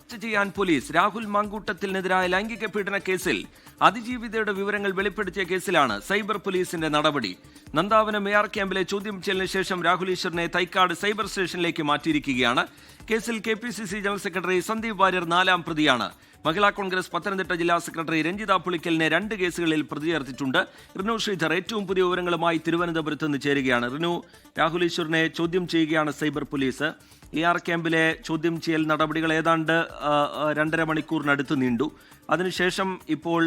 Arrest ചെയ്യാൻ police. Rahul മാങ്കൂട്ടത്തിനെതിരായ ലൈംഗിക പീഡന കേസിൽ അതിജീവിതയുടെ വിവരങ്ങൾ വെളിപ്പെടുത്തിയ കേസിലാണ് സൈബർ പോലീസിന്റെ നടപടി. നന്ദാവനം AR ക്യാമ്പിലെ ചോദ്യം ചെയ്യലിന് ശേഷം രാഹുൽ ഈശ്വറിനെ തൈക്കാട് സൈബർ സ്റ്റേഷനിലേക്ക് മാറ്റിയിരിക്കുകയാണ്. കേസിൽ KPCC general secretary Sandeep Warrier 4ാം പ്രതിയാണ്. മഹിളാ കോൺഗ്രസ് പത്തനംതിട്ട ജില്ലാ സെക്രട്ടറി രഞ്ജിത പുളിക്കലിനെ 2 കേസുകളിൽ പ്രതി ചേർത്തിട്ടുണ്ട്. റിനു ശ്രീധർ ഏറ്റവും പുതിയ വിവരങ്ങളുമായി തിരുവനന്തപുരത്ത് നിന്ന് ചേരുകയാണ്. റിനു, രാഹുൽ ഈശ്വറിനെ ചോദ്യം ചെയ്യുകയാണ് സൈബർ പോലീസ്. AR ക്യാമ്പിലെ ചോദ്യം ചെയ്യൽ നടപടികൾ ഏതാണ്ട് 2.5 മണിക്കൂറിനടുത്ത് നീണ്ടു. അതിനുശേഷം ഇപ്പോൾ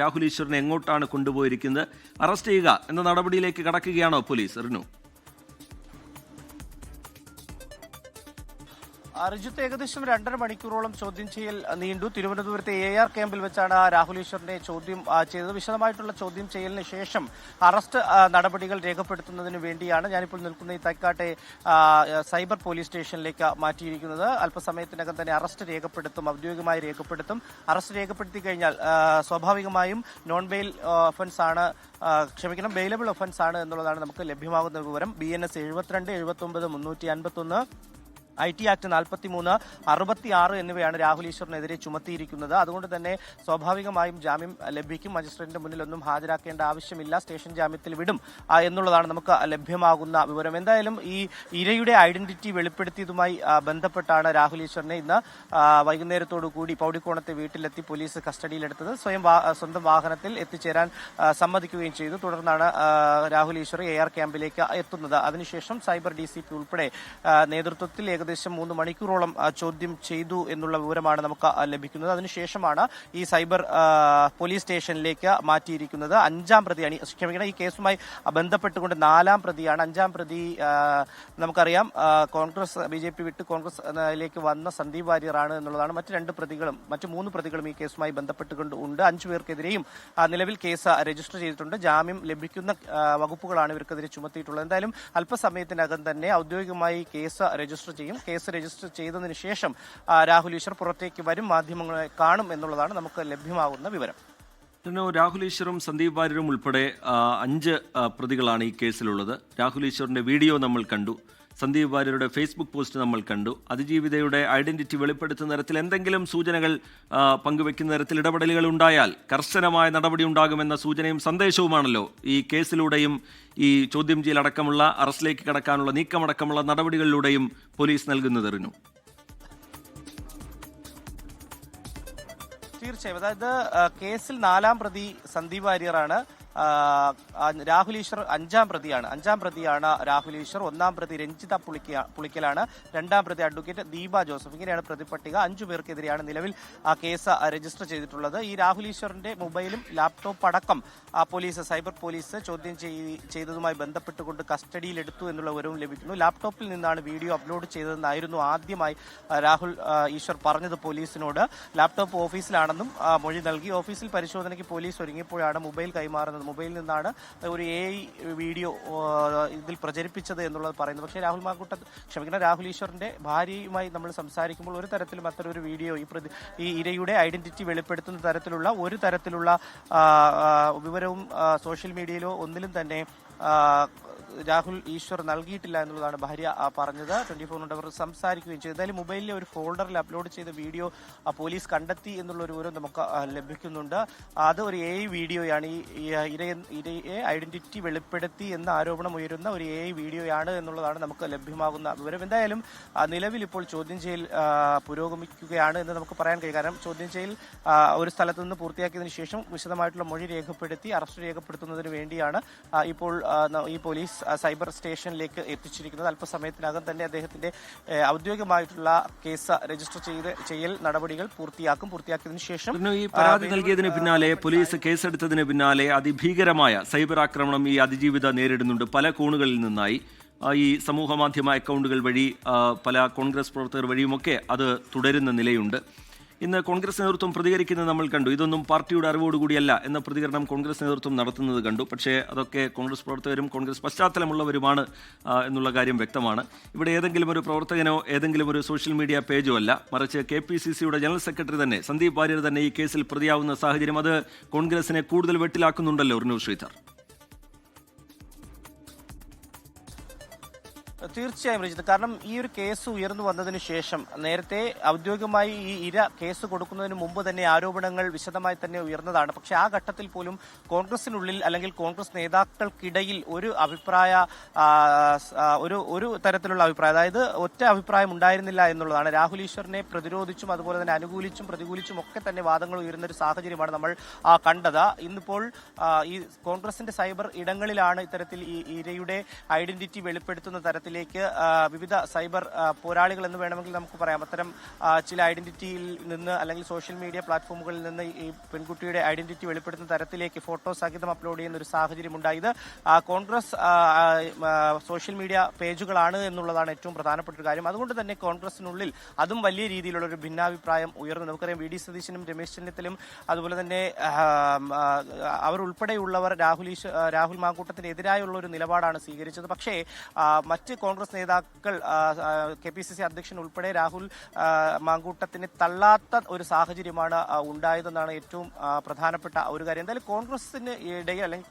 രാഹുൽ ഈശ്വറിനെ എങ്ങോട്ടാണ് കൊണ്ടുപോയിരിക്കുന്നത്? അറസ്റ്റ് ചെയ്യുക എന്ന നടപടിയിലേക്ക് കടക്കുകയാണോ പോലീസ്? റിനു, റിജിത്ത്, ഏകദേശം 2.5 മണിക്കൂറോളം ചോദ്യം ചെയ്യൽ നീണ്ടു. തിരുവനന്തപുരത്തെ AR ക്യാമ്പിൽ വെച്ചാണ് രാഹുൽ ഈശ്വറിനെ ചോദ്യം ചെയ്തത്. വിശദമായിട്ടുള്ള ചോദ്യം ചെയ്യലിന് ശേഷം അറസ്റ്റ് നടപടികൾ രേഖപ്പെടുത്തുന്നതിന് വേണ്ടിയാണ് ഞാനിപ്പോൾ നിൽക്കുന്ന ഈ തൈക്കാട്ടെ സൈബർ പോലീസ് സ്റ്റേഷനിലേക്ക് മാറ്റിയിരിക്കുന്നത്. അല്പസമയത്തിനകം തന്നെ അറസ്റ്റ് രേഖപ്പെടുത്തും, ഔദ്യോഗികമായി രേഖപ്പെടുത്തും. അറസ്റ്റ് രേഖപ്പെടുത്തി കഴിഞ്ഞാൽ സ്വാഭാവികമായും നോൺ ബെയിൽ ഒഫൻസ് ആണ്, ബെയിലബിൾ ഒഫൻസ് ആണ് എന്നുള്ളതാണ് നമുക്ക് ലഭ്യമാകുന്ന വിവരം. BNS 72, 79, 351, IT ആക്ട് 43, 66 എന്നിവയാണ് രാഹുൽ ഈശ്വറിനെതിരെ ചുമത്തിയിരിക്കുന്നത്. അതുകൊണ്ട് തന്നെ സ്വാഭാവികമായും ജാമ്യം ലഭിക്കും. മജിസ്ട്രേറ്റിന്റെ മുന്നിലൊന്നും ഹാജരാക്കേണ്ട ആവശ്യമില്ല, സ്റ്റേഷൻ ജാമ്യത്തിൽ വിടും എന്നുള്ളതാണ് നമുക്ക് ലഭ്യമാകുന്ന വിവരം. എന്തായാലും ഈ ഇരയുടെ ഐഡന്റിറ്റി വെളിപ്പെടുത്തിയതുമായി ബന്ധപ്പെട്ടാണ് രാഹുൽ ഈശ്വറിനെ ഇന്ന് വൈകുന്നേരത്തോടു കൂടി പൗടിക്കോണത്തെ വീട്ടിലെത്തി പോലീസ് കസ്റ്റഡിയിലെടുത്തത്. സ്വന്തം വാഹനത്തിൽ എത്തിച്ചേരാൻ സമ്മതിക്കുകയും ചെയ്തു. തുടർന്നാണ് രാഹുൽ ഈശ്വർ AR ക്യാമ്പിലേക്ക് എത്തുന്നത്. അതിനുശേഷം സൈബർ DCP ഉൾപ്പെടെ നേതൃത്വത്തിൽ ഏകദേശം 3 മണിക്കൂറോളം ചോദ്യം ചെയ്തു എന്നുള്ള വിവരമാണ് നമുക്ക് ലഭിക്കുന്നത്. അതിനുശേഷമാണ് ഈ സൈബർ പോലീസ് സ്റ്റേഷനിലേക്ക് മാറ്റിയിരിക്കുന്നത്. 5ാം പ്രതിയാണ്, ഈ കേസുമായി ബന്ധപ്പെട്ടുകൊണ്ട് 4ാം പ്രതിയാണ്. 5ാം പ്രതി നമുക്കറിയാം BJP വിട്ട് കോൺഗ്രസിലേക്ക് വന്ന സന്ദീപ് വാര്യറാണ് എന്നുള്ളതാണ്. മറ്റ് 3 പ്രതികളും ഈ കേസുമായി ബന്ധപ്പെട്ടുകൊണ്ട് ഉണ്ട്. 5 പേർക്കെതിരെയും നിലവിൽ കേസ് രജിസ്റ്റർ ചെയ്തിട്ടുണ്ട്. ജാമ്യം ലഭിക്കുന്ന വകുപ്പുകളാണ് ഇവർക്കെതിരെ ചുമത്തിയിട്ടുള്ളത്. എന്തായാലും അല്പസമയത്തിനകം തന്നെ ഔദ്യോഗികമായി കേസ് രജിസ്റ്റർ ചെയ്യും. കേസ് രജിസ്റ്റർ ചെയ്തതിനു ശേഷം രാഹുൽ ഈശ്വർ പുറത്തേക്ക് വരും, മാധ്യമങ്ങളെ കാണും എന്നുള്ളതാണ് നമുക്ക് ലഭ്യമാകുന്ന വിവരം. രാഹുൽ ഈശ്വറും സന്ദീപ് വാര്യരും ഉൾപ്പെടെ 5 പ്രതികളാണ് ഈ കേസിലുള്ളത്. രാഹുൽ ഈശ്വറിന്റെ വീഡിയോ നമ്മൾ കണ്ടു, സന്ദീപ് വാര്യരുടെ ഫേസ്ബുക്ക് പോസ്റ്റ് നമ്മൾ കണ്ടു. അതിജീവിതയുടെ ഐഡന്റിറ്റി വെളിപ്പെടുത്തുന്ന തരത്തിൽ എന്തെങ്കിലും സൂചനകൾ പങ്കുവെക്കുന്ന തരത്തിൽ ഇടപെടലുകൾ ഉണ്ടായാൽ കർശനമായ നടപടി ഉണ്ടാകുമെന്ന സൂചനയും സന്ദേശവുമാണല്ലോ ഈ കേസിലൂടെയും ഈ ചോദ്യം ചെയ്യലടക്കമുള്ള അറസ്റ്റിലേക്ക് കടക്കാനുള്ള നീക്കമടക്കമുള്ള നടപടികളിലൂടെയും പോലീസ് നൽകുന്നത്. റിനു, തീർച്ചയായും, അതായത് കേസിൽ 4ാം പ്രതി സന്ദീപ് വാര്യറാണ്. രാഹുൽ ഈശ്വർ 5ാം പ്രതിയാണ് രാഹുൽ ഈശ്വർ. 1ാം പ്രതി രഞ്ജിത പുളിക്കലാണ്. 2ാം പ്രതി അഡ്വക്കേറ്റ് ദീപ ജോസഫ്. ഇങ്ങനെയാണ് പ്രതിപട്ടിക. 5 പേർക്കെതിരെയാണ് നിലവിൽ കേസ് രജിസ്റ്റർ ചെയ്തിട്ടുള്ളത്. ഈ രാഹുൽ ഈശ്വറിന്റെ മൊബൈലും ലാപ്ടോപ്പ് അടക്കം സൈബർ പോലീസ് ചോദ്യം ചെയ്തതുമായി ബന്ധപ്പെട്ടുകൊണ്ട് കസ്റ്റഡിയിലെടുത്തു എന്നുള്ള വിവരവും ലഭിക്കുന്നു. ലാപ്ടോപ്പിൽ നിന്നാണ് വീഡിയോ അപ്ലോഡ് ചെയ്തതെന്നായിരുന്നു ആദ്യമായി രാഹുൽ ഈശ്വർ പറഞ്ഞത് പോലീസിനോട്. ലാപ്ടോപ്പ് ഓഫീസിലാണെന്നും മൊഴി നൽകി. ഓഫീസിൽ പരിശോധനയ്ക്ക് പോലീസ് ഒരുങ്ങിയപ്പോഴാണ് മൊബൈൽ കൈമാറുന്നത്. മൊബൈലിൽ നിന്നാണ് ഒരു AI വീഡിയോ ഇതിൽ പ്രചരിപ്പിച്ചത് എന്നുള്ളത് പറയുന്നത്. പക്ഷേ രാഹുൽ ഈശ്വറിന്റെ ഭാര്യയുമായി നമ്മൾ സംസാരിക്കുമ്പോൾ ഒരു തരത്തിലും അത്തരൊരു വീഡിയോ ഈ ഇരയുടെ ഐഡന്റിറ്റി വെളിപ്പെടുത്തുന്ന തരത്തിലുള്ള ഒരു തരത്തിലുള്ള വിവരവും സോഷ്യൽ മീഡിയയിലോ ഒന്നിലും തന്നെ രാഹുൽ ഈശ്വർ നൽകിയിട്ടില്ല എന്നുള്ളതാണ് ഭാര്യ പറഞ്ഞത്. 24 സംസാരിക്കുകയും ചെയ്തു. എന്തായാലും മൊബൈലിലെ ഒരു ഫോൾഡറിൽ അപ്ലോഡ് ചെയ്ത വീഡിയോ പോലീസ് കണ്ടെത്തി എന്നുള്ള ഒരു വിവരം നമുക്ക് ലഭിക്കുന്നുണ്ട്. അത് ഒരു AI വീഡിയോയാണ്. ഈ ഇരയെ ഐഡന്റിറ്റി വെളിപ്പെടുത്തി എന്ന ആരോപണം ഉയരുന്ന ഒരു AI വീഡിയോയാണ് എന്നുള്ളതാണ് നമുക്ക് ലഭ്യമാകുന്ന വിവരം. എന്തായാലും നിലവിൽ ഇപ്പോൾ ചോദ്യം ചെയ്യൽ പുരോഗമിക്കുകയാണ് എന്ന് നമുക്ക് പറയാൻ കഴിയും. കാരണം ചോദ്യം ചെയ്യൽ ഒരു സ്ഥലത്ത് നിന്ന് പൂർത്തിയാക്കിയതിനു ശേഷം വിശദമായിട്ടുള്ള മൊഴി രേഖപ്പെടുത്തി അറസ്റ്റ് രേഖപ്പെടുത്തുന്നതിന് വേണ്ടിയാണ് ഇപ്പോൾ ഈ പോലീസ് സൈബർ സ്റ്റേഷനിലേക്ക് എത്തിച്ചിരിക്കുന്നത്. അല്പസമയത്തിനകം തന്നെ അദ്ദേഹത്തിന്റെ ഔദ്യോഗികമായിട്ടുള്ള കേസ് രജിസ്റ്റർ ചെയ്യൽ നടപടികൾ പൂർത്തിയാക്കിയതിനു ശേഷം ഈ പരാതി നൽകിയതിന് പിന്നാലെ പോലീസ് കേസെടുത്തതിന് പിന്നാലെ അതിഭീകരമായ സൈബർ ആക്രമണം ഈ അതിജീവിത നേരിടുന്നുണ്ട്. പല കോണുകളിൽ നിന്നായി ഈ സമൂഹ മാധ്യമ അക്കൗണ്ടുകൾ വഴി പല കോൺഗ്രസ് പ്രവർത്തകർ വഴിയുമൊക്കെ അത് തുടരുന്ന നിലയുണ്ട്. ഇന്ന് കോൺഗ്രസ് നേതൃത്വം പ്രതികരിക്കുന്നത് നമ്മൾ കണ്ടു. ഇതൊന്നും പാർട്ടിയുടെ അറിവോടുകൂടിയല്ല എന്ന പ്രതികരണം കോൺഗ്രസ് നേതൃത്വം നടത്തുന്നത് കണ്ടു. പക്ഷേ അതൊക്കെ കോൺഗ്രസ് പ്രവർത്തകരും കോൺഗ്രസ് പശ്ചാത്തലമുള്ളവരുമാണ് എന്നുള്ള കാര്യം വ്യക്തമാണ്. ഇവിടെ ഏതെങ്കിലും ഒരു പ്രവർത്തകനോ ഏതെങ്കിലും ഒരു സോഷ്യൽ മീഡിയ പേജോ അല്ല, മറിച്ച് KPCCയുടെ ജനറൽ സെക്രട്ടറി തന്നെ സന്ദീപ് വാര്യർ തന്നെ ഈ കേസിൽ പ്രതിയാവുന്ന സാഹചര്യം അത് കോൺഗ്രസിനെ കൂടുതൽ വെട്ടിലാക്കുന്നുണ്ടല്ലോ. റിനു ശ്രീധർ. തീർച്ചയായും രജിത്ത്, കാരണം ഈ ഒരു കേസ് ഉയർന്നു വന്നതിന് ശേഷം നേരത്തെ ഔദ്യോഗികമായി ഈ ഇര കേസ് കൊടുക്കുന്നതിന് മുമ്പ് തന്നെ ആരോപണങ്ങൾ വിശദമായി തന്നെ ഉയർന്നതാണ്. പക്ഷെ ആ ഘട്ടത്തിൽ പോലും കോൺഗ്രസിനുള്ളിൽ അല്ലെങ്കിൽ കോൺഗ്രസ് നേതാക്കൾക്കിടയിൽ ഒരു അഭിപ്രായ ഒരു തരത്തിലുള്ള അഭിപ്രായം, അതായത് ഒറ്റ അഭിപ്രായം ഉണ്ടായിരുന്നില്ല എന്നുള്ളതാണ്. രാഹുൽ ഈശ്വറിനെ പ്രതിരോധിച്ചും അതുപോലെ തന്നെ അനുകൂലിച്ചും പ്രതികൂലിച്ചും ഒക്കെ തന്നെ വാദങ്ങൾ ഉയരുന്ന ഒരു സാഹചര്യമാണ് നമ്മൾ കണ്ടത്. ഇന്നിപ്പോൾ ഈ കോൺഗ്രസിന്റെ സൈബർ ഇടങ്ങളിലാണ് ഇത്തരത്തിൽ ഈ ഇരയുടെ ഐഡന്റിറ്റി വെളിപ്പെടുത്തുന്ന തരത്തിലേക്ക് വിവിധ സൈബർ പോരാളികൾ എന്ന് വേണമെങ്കിൽ നമുക്ക് പറയാം, അത്തരം ചില ഐഡന്റിറ്റിയിൽ നിന്ന് അല്ലെങ്കിൽ സോഷ്യൽ മീഡിയ പ്ലാറ്റ്ഫോമുകളിൽ നിന്ന് ഈ പെൺകുട്ടിയുടെ ഐഡന്റിറ്റി വെളിപ്പെടുത്തുന്ന തരത്തിലേക്ക് ഫോട്ടോ സഹിതം അപ്ലോഡ് ചെയ്യുന്ന ഒരു സാഹചര്യം ഉണ്ടായത് കോൺഗ്രസ് സോഷ്യൽ മീഡിയ പേജുകളാണ് എന്നുള്ളതാണ് ഏറ്റവും പ്രധാനപ്പെട്ട ഒരു കാര്യം. അതുകൊണ്ട് തന്നെ കോൺഗ്രസിനുള്ളിൽ അതും വലിയ രീതിയിലുള്ള ഒരു ഭിന്നാഭിപ്രായം ഉയർന്നു. നമുക്കറിയാം വി ഡി സതീശനും രമേശ് ചെന്നിത്തലയും അതുപോലെ തന്നെ അവർ ഉൾപ്പെടെയുള്ളവർ രാഹുൽ മാങ്കൂട്ടത്തിനെതിരായുള്ള ഒരു നിലപാടാണ് സ്വീകരിച്ചത്. പക്ഷേ മറ്റ് കോൺഗ്രസ് നേതാക്കൾ KPCC അധ്യക്ഷൻ ഉൾപ്പെടെ രാഹുൽ മാങ്കൂട്ടത്തിനെ തള്ളാത്ത ഒരു സാഹചര്യമാണ് ഉണ്ടായതെന്നാണ് ഏറ്റവും പ്രധാനപ്പെട്ട ഒരു കാര്യം. എന്തായാലും കോൺഗ്രസിന് ഇടയിൽ അല്ലെങ്കിൽ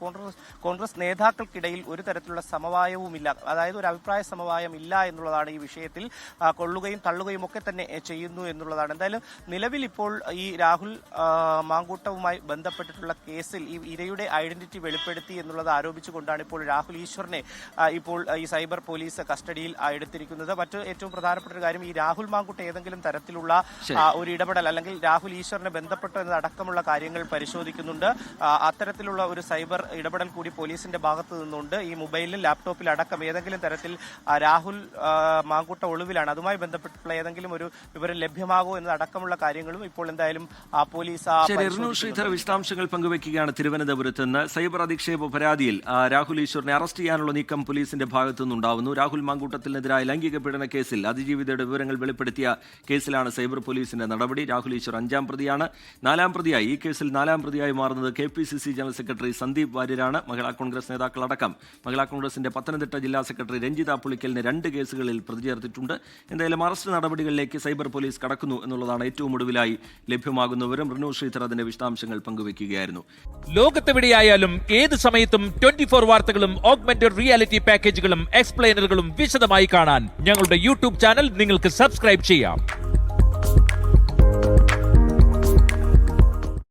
കോൺഗ്രസ് നേതാക്കൾക്കിടയിൽ ഒരു തരത്തിലുള്ള സമവായവുമില്ല, അതായത് ഒരു അഭിപ്രായ സമവായം ഇല്ല എന്നുള്ളതാണ് ഈ വിഷയത്തിൽ. കൊള്ളുകയും തള്ളുകയും ഒക്കെ തന്നെ ചെയ്യുന്നു എന്നുള്ളതാണ്. എന്തായാലും നിലവിൽ ഇപ്പോൾ ഈ രാഹുൽ മാങ്കൂട്ടവുമായി ബന്ധപ്പെട്ടിട്ടുള്ള കേസിൽ ഈ ഇരയുടെ ഐഡന്റിറ്റി വെളിപ്പെടുത്തി എന്നുള്ളത് ആരോപിച്ചുകൊണ്ടാണ് ഇപ്പോൾ രാഹുൽ ഈശ്വറിനെ ഇപ്പോൾ ഈ സൈബർ പോലീസ് കസ്റ്റഡിയിൽ എടുത്തിരിക്കുന്നത്. മറ്റ് ഏറ്റവും പ്രധാനപ്പെട്ട ഒരു കാര്യം, ഈ രാഹുൽ മാങ്കൂട്ട ഏതെങ്കിലും തരത്തിലുള്ള ഒരു ഇടപെടൽ അല്ലെങ്കിൽ രാഹുൽ ഈശ്വറിനെ ബന്ധപ്പെട്ടോ എന്നതടക്കമുള്ള കാര്യങ്ങൾ പരിശോധിക്കുന്നുണ്ട്. അത്തരത്തിലുള്ള ഒരു സൈബർ ഇടപെടൽ കൂടി പോലീസിന്റെ ഭാഗത്തു നിന്നുണ്ട്. ഈ മൊബൈലിലും ലാപ്ടോപ്പിലും അടക്കം ഏതെങ്കിലും തരത്തിൽ രാഹുൽ മാങ്കൂട്ട ഒളിവിലാണ്, അതുമായി ബന്ധപ്പെട്ടുള്ള ഏതെങ്കിലും ഒരു വിവരം ലഭ്യമാകോ എന്നതടക്കമുള്ള കാര്യങ്ങളും ഇപ്പോൾ എന്തായാലും പോലീസ് വിശദാംശങ്ങൾ പങ്കുവയ്ക്കുകയാണ് തിരുവനന്തപുരത്ത് നിന്ന്. സൈബർ അധിക്ഷേപ പരാതിയിൽ രാഹുൽ ഈശ്വറിനെ അറസ്റ്റ് ചെയ്യാനുള്ള നീക്കം പോലീസിന്റെ ഭാഗത്തു നിന്നുണ്ടാവുന്നു. രാഹുൽ മാങ്കൂട്ടത്തിനെതിരായ ലൈംഗിക പീഡന കേസിൽ അതിജീവിതയുടെ വിവരങ്ങൾ വെളിപ്പെടുത്തിയ കേസിലാണ് സൈബർ പോലീസിന്റെ നടപടി. രാഹുൽ ഈശ്വർ 5ാം പ്രതിയാണ്. 4ാം പ്രതിയായി ഈ കേസിൽ 4ാം പ്രതിയായി മാറുന്നത് KPCC ജനറൽ സെക്രട്ടറി സന്ദീപ് വാര്യരാണ്. മഹിളാ കോൺഗ്രസ് നേതാക്കളടക്കം മഹിളാ കോൺഗ്രസിന്റെ പത്തനംതിട്ട ജില്ലാ സെക്രട്ടറി രഞ്ജിത പുളിക്കലിന് 2 കേസുകളിൽ പ്രതി ചേർത്തിട്ടുണ്ട്. എന്തായാലും അറസ്റ്റ് നടപടികളിലേക്ക് സൈബർ പോലീസ് കടക്കുന്നു എന്നുള്ളതാണ് ഏറ്റവും ഒടുവിലായി ലഭ്യമാകുന്ന വിവരം. റിനു ശ്രീധർ അതിന്റെ വിശദാംശങ്ങൾ പങ്കുവയ്ക്കുകയായിരുന്നു. ലോകത്തെവിടെയായാലും ഏത് സമയത്തും 24 വാർത്തകളും ഓഗ്മെന്റഡ് റിയാലിറ്റി പാക്കേജുകളും എക്സ്പ്ലെയിനറുകളും വിശദമായി കാണാൻ ഞങ്ങളുടെ യൂട്യൂബ് ചാനൽ നിങ്ങൾക്ക് സബ്സ്ക്രൈബ് ചെയ്യാം.